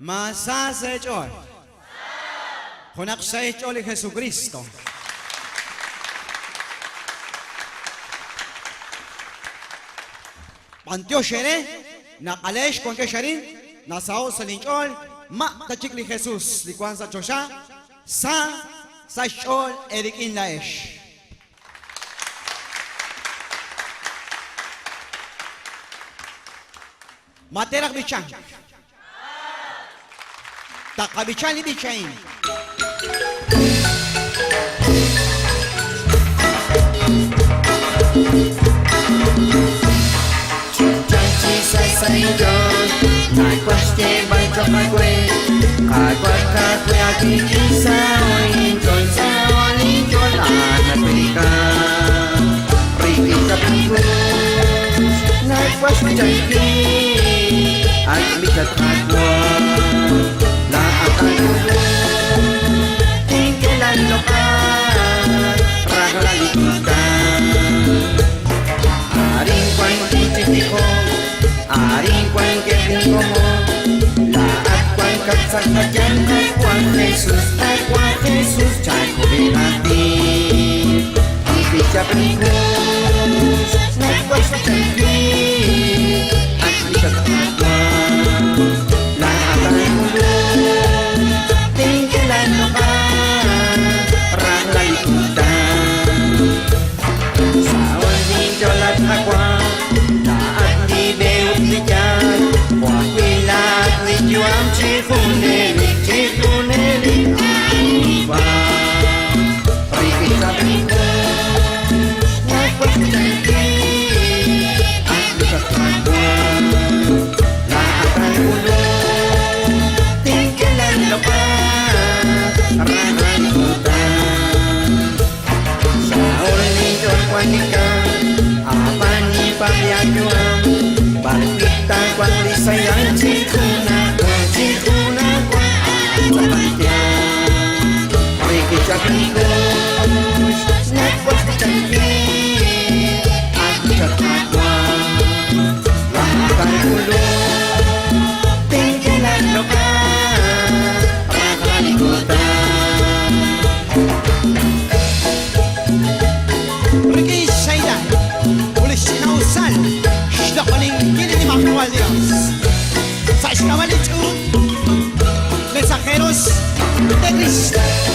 Masasechol. Hunaksaychol y Jesucristo. Pantyo shere, nakalesh kon kesharin, nasao sa linchol, ma tachik li Jesus, likuan sa chosha, sa shol erikin laesh. Materak bichang. Takabichan li bichain. Naikwaste bancho kagwe Kagwat kakwe akikisa Olinchol sa olinchol Anapelika Riki sa pingkus Naikwaste jangki At mikat kagwa Laakal kulo Tingkilan lokal Ragalalikikan Aring kwan titiko Aring kwan kepingo mo Laat kwan katsakadyan Kwan Jesus, kwan Jesus Chayko binati Ang pitya pingkus Nagwas na chayki At likat kwan Laat ang mulo Tingkilan mo ka Parang lalikutan Sa uling jolat akwan Chifuneli, Aiba Riki sa pingkus Nagpagtangki At likat kagwan Laatan ulo Tingkilan lokal Raralikutan Sa ulinjol kwanikan Apan ni pagyagyuam Bakita kwan lisayang chikuna Pingkus, nagwas na changi At likat kagwan Lakan ulo Tingkilan lokal Ragalikutan Riki Shaidan, ulis sinausal, Shlakaling kili ni Manuel Dios. Sa iskawalichu, mensajeros de Cristo.